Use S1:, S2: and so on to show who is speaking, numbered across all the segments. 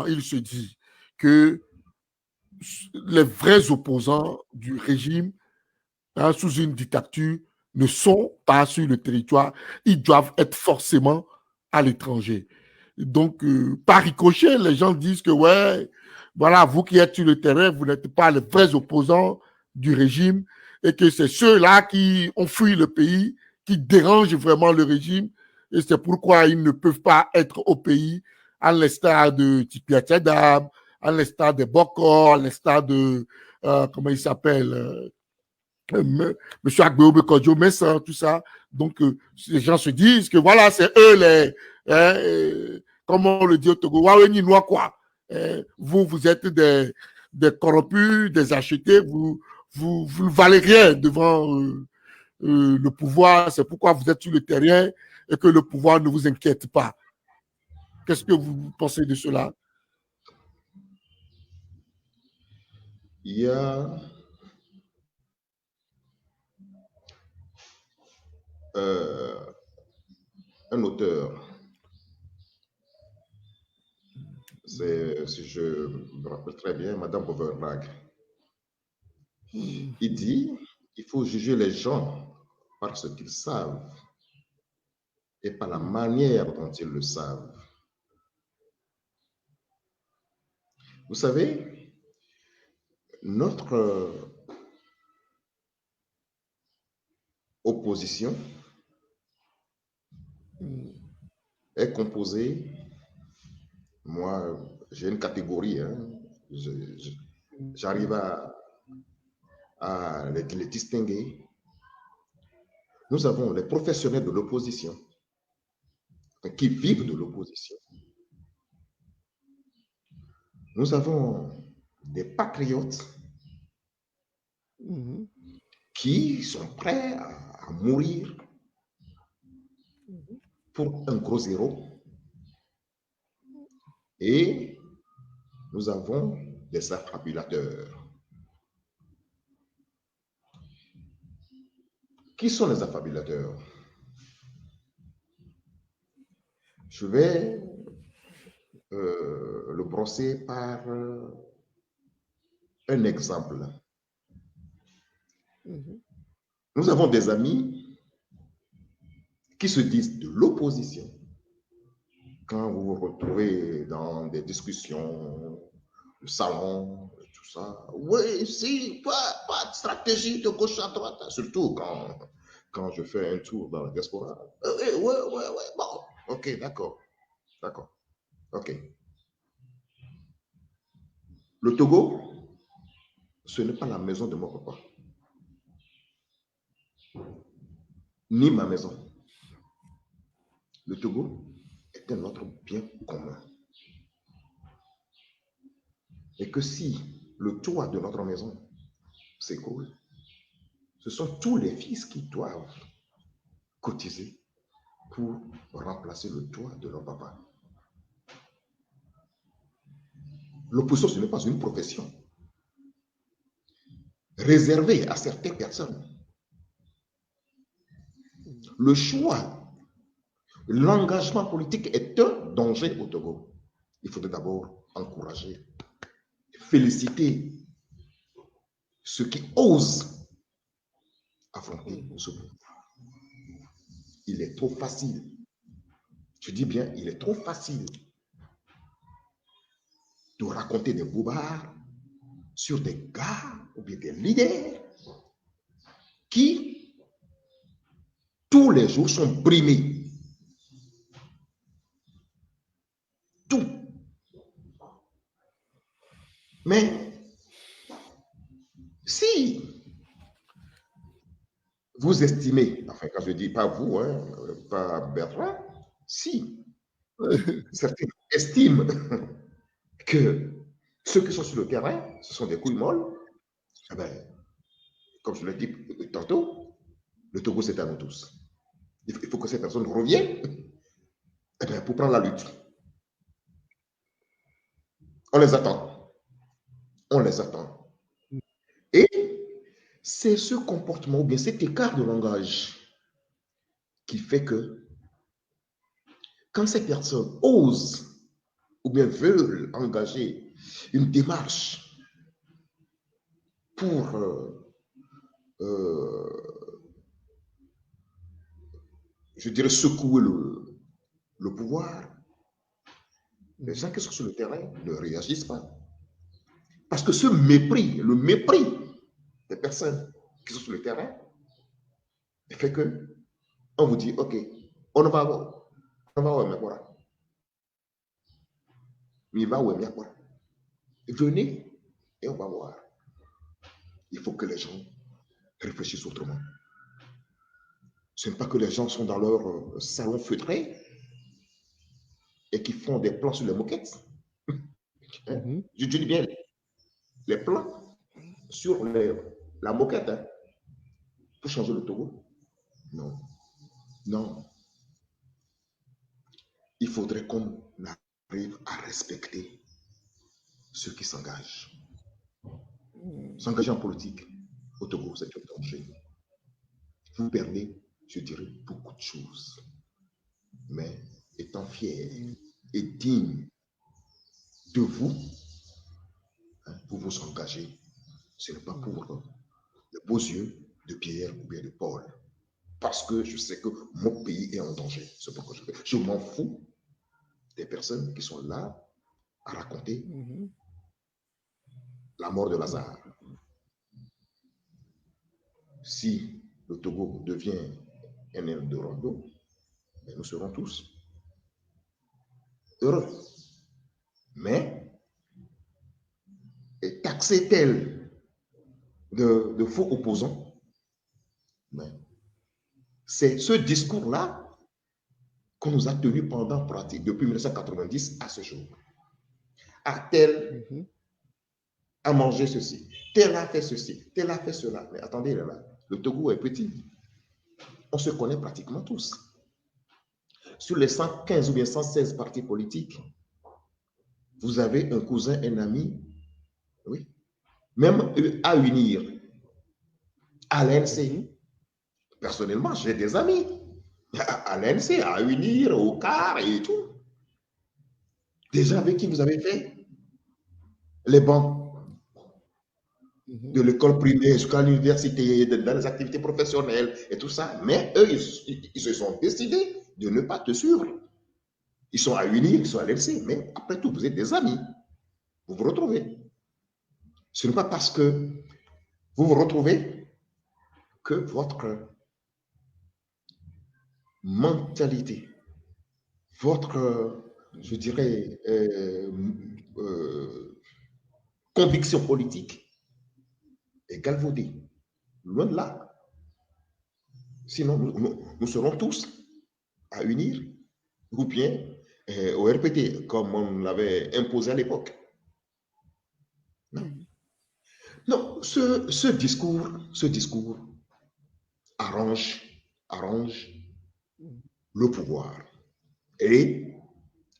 S1: Il se dit que les vrais opposants du régime sous une dictature ne sont pas sur le territoire, ils doivent être forcément à l'étranger. Donc, par ricochet, les gens disent que, ouais, voilà, vous qui êtes sur le terrain, vous n'êtes pas les vrais opposants du régime et que c'est ceux-là qui ont fui le pays, qui dérangent vraiment le régime et c'est pourquoi ils ne peuvent pas être au pays à l'instar de Tipia Tchadam, à l'instar de Bokor, à l'instar de, comment il s'appelle, Monsieur Agbeobe Kodjo Messa, tout ça. Donc, les gens se disent que voilà, c'est eux les, comme on le dit au Togo, quoi. Vous êtes des corrompus, des achetés, vous ne valez rien devant le pouvoir. C'est pourquoi vous êtes sur le terrain et que le pouvoir ne vous inquiète pas. Qu'est-ce que vous pensez de cela?
S2: Il y a un auteur, si je me rappelle très bien, Madame Bovary. Il dit, il faut juger les gens par ce qu'ils savent et par la manière dont ils le savent. Vous savez, notre opposition est composée, moi j'ai une catégorie, hein, j'arrive à les distinguer. Nous avons les professionnels de l'opposition qui vivent de l'opposition. Nous avons des patriotes qui sont prêts à mourir pour un gros héros. Et nous avons des affabulateurs. Qui sont les affabulateurs? Je vais le brosser par un exemple. Nous avons des amis qui se disent de l'opposition. Quand vous vous retrouvez dans des discussions, le salon, tout ça, oui, si, pas de stratégie de gauche à droite, surtout quand je fais un tour dans la diaspora. Oui, bon, ok, d'accord, ok. Le Togo, ce n'est pas la maison de mon papa, ni ma maison. Le Togo est un autre bien commun. Et que si le toit de notre maison s'écroule, ce sont tous les fils qui doivent cotiser pour remplacer le toit de leur papa. L'opposition, ce n'est pas une profession réservée à certaines personnes. Le choix, l'engagement politique est un danger au Togo. Il faudrait d'abord encourager, féliciter ceux qui osent affronter ce pouvoir. Il est trop facile. Je dis bien, il est trop facile de raconter des bobards sur des gars ou bien des leaders qui, tous les jours, sont brimés. Tout. Mais si vous estimez, enfin quand je dis pas vous, hein, pas Bertrand, si certains estiment que ceux qui sont sur le terrain, ce sont des couilles molles, eh ben, comme je l'ai dit tantôt, le Togo c'est à nous tous. Il faut que ces personnes reviennent eh ben, pour prendre la lutte. On les attend. On les attend. Et c'est ce comportement ou bien cet écart de langage qui fait que quand ces personnes osent ou bien veulent engager une démarche pour je dirais secouer le pouvoir, les gens qui sont sur le terrain ne réagissent pas. Parce que ce mépris, le mépris des personnes qui sont sur le terrain, fait que on vous dit, OK, on va voir, mais voilà. Venez et on va voir. Il faut que les gens réfléchissent autrement. Ce n'est pas que les gens sont dans leur salon feutré et qui font des plans sur les moquettes. Hein? Je dis bien les plans sur la moquette hein, pour changer le Togo. Non. Non. Il faudrait qu'on arrive à respecter ceux qui s'engagent. S'engager en politique au Togo, c'est un danger. Vous perdez, je dirais, beaucoup de choses. Mais étant fier et digne de vous, hein, pour vous engager, ce n'est pas pour les beaux yeux de Pierre ou bien de Paul. Parce que je sais que mon pays est en danger. C'est pourquoi je fais. Je m'en fous des personnes qui sont là à raconter la mort de Lazare. Si le Togo devient un Eldorado, nous serons tous heureux. Mais taxer tel de faux opposants, c'est ce discours-là qu'on nous a tenu pendant pratique depuis 1990 à ce jour. Ah, tel a mangé ceci, tel a fait ceci, tel a fait cela. Mais attendez, là, le Togo est petit. On se connaît pratiquement tous. Sur les 115 ou bien 116 partis politiques, vous avez un cousin, un ami, oui, même à unir. À l'NC, personnellement, j'ai des amis. À l'NC, à unir, au CAR et tout. Des gens avec qui vous avez fait les bancs de l'école primaire jusqu'à l'université, dans les activités professionnelles et tout ça. Mais eux, ils se sont décidés de ne pas te suivre. Ils sont à unir, ils sont à l'NC. Mais après tout, vous êtes des amis. Vous vous retrouvez. Ce n'est pas parce que vous vous retrouvez que votre mentalité, votre, je dirais, conviction politique est galvaudée. Loin de là. Sinon, nous serons tous à unir, ou bien au RPT, comme on l'avait imposé à l'époque. Non. Non, ce discours arrange le pouvoir. Et,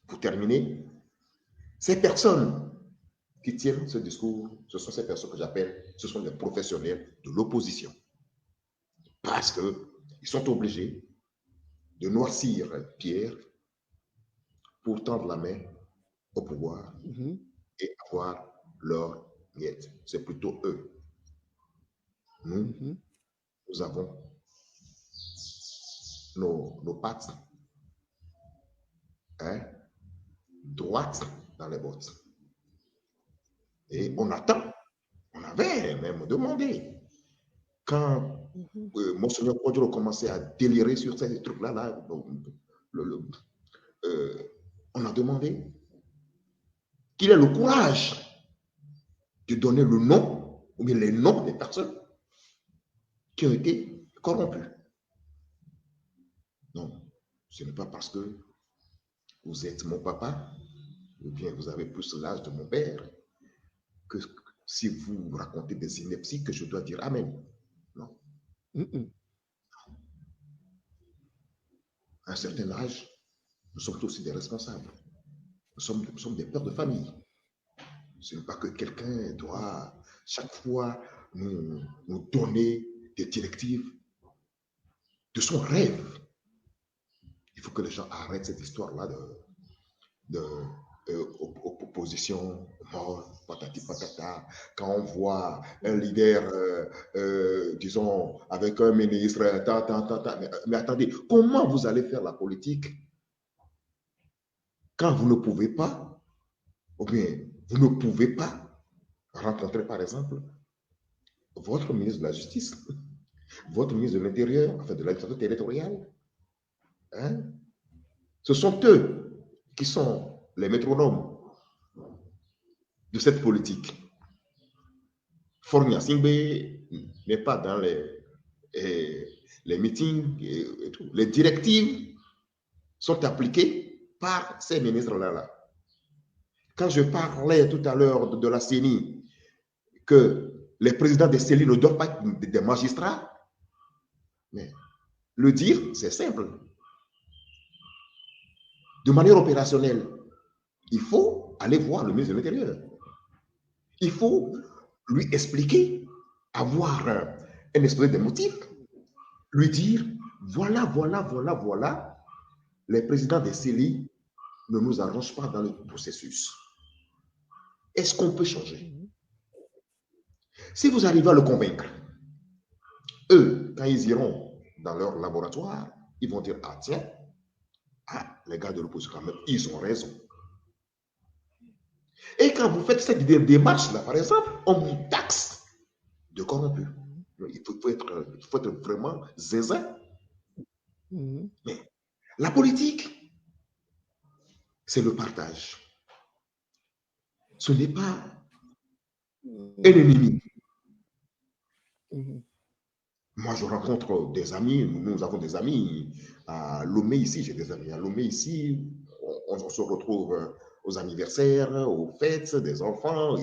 S2: pour terminer, ces personnes qui tiennent ce discours, ce sont ces personnes que j'appelle, ce sont les professionnels de l'opposition. Parce qu'ils sont obligés de noircir Pierre pour tendre la main au pouvoir et avoir leur miette. C'est plutôt eux. Nous avons nos pattes droites dans les bottes. Et on attend. On avait même demandé. Quand Monseigneur Kodjo commençait à délirer sur ces trucs-là, on a demandé qu'il ait le courage de donner le nom ou bien les noms des personnes qui ont été corrompues. Non, ce n'est pas parce que vous êtes mon papa ou bien vous avez plus l'âge de mon père que si vous racontez des inepties que je dois dire Amen. Non. À un certain âge, nous sommes aussi des responsables. Nous sommes des pères de famille. Ce n'est pas que quelqu'un doit chaque fois nous donner des directives de son rêve. Il faut que les gens arrêtent cette histoire-là de opposition, mort, patati patata. Quand on voit un leader, disons, avec un ministre, mais attendez, comment vous allez faire la politique quand vous ne pouvez pas, ou bien vous ne pouvez pas rencontrer, par exemple, votre ministre de la Justice, votre ministre de l'Intérieur, enfin de l'administration territoriale. Hein? Ce sont eux qui sont les métronomes de cette politique. Fornia Singbe n'est pas dans les meetings et tout. Les directives sont appliquées par ces ministres-là. Quand je parlais tout à l'heure de la CENI, que les présidents des CENI ne doivent pas être des magistrats, mais le dire, c'est simple. De manière opérationnelle, il faut aller voir le ministre de l'Intérieur. Il faut lui expliquer, avoir un exposé des motifs, lui dire, voilà, les présidents des CELI ne nous arrangent pas dans le processus. Est-ce qu'on peut changer? Si vous arrivez à le convaincre, eux, quand ils iront dans leur laboratoire, ils vont dire, ah tiens, les gars de l'opposition, quand même, ils ont raison. Et quand vous faites cette démarche-là, par exemple, on vous taxe de corrompu. Il faut être vraiment zézin. Mais la politique, c'est le partage. Ce n'est pas un ennemi. Moi, je rencontre des amis, nous avons des amis à Lomé ici, j'ai des amis à Lomé ici, on se retrouve aux anniversaires, aux fêtes des enfants,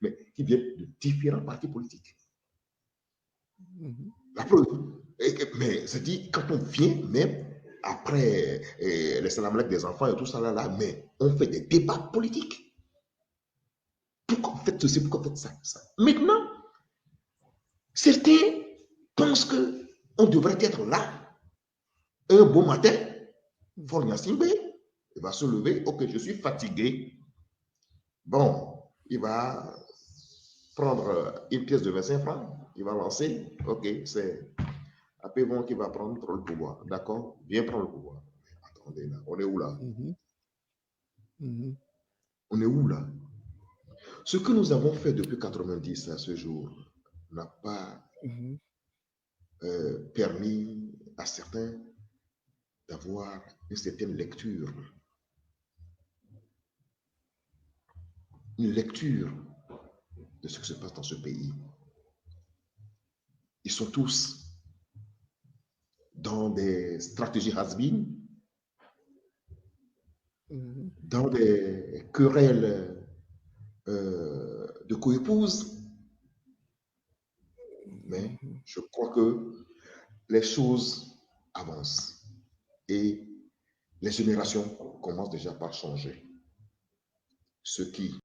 S2: mais qui viennent de différents partis politiques. La preuve. Mais c'est dit, quand on vient, même après les salamlèques des enfants et tout ça, là, mais on fait des débats politiques. Pourquoi vous faites ceci, pourquoi vous faites ça? Maintenant, certains pensent qu'on devrait être là, un beau matin, Fornia Simbe, il va se lever, ok, je suis fatigué. Bon, il va prendre une pièce de 25 francs, il va lancer, ok, c'est Apévon qui va prendre le pouvoir. D'accord? Viens prendre le pouvoir. Attendez, là, on est où là? On est où là? Ce que nous avons fait depuis 90 à ce jour n'a pas permis à certains d'avoir une certaine lecture. Une lecture de ce qui se passe dans ce pays. Ils sont tous dans des stratégies has-been, dans des querelles de coépouses. Mais je crois que les choses avancent et les générations commencent déjà par changer. Ce qui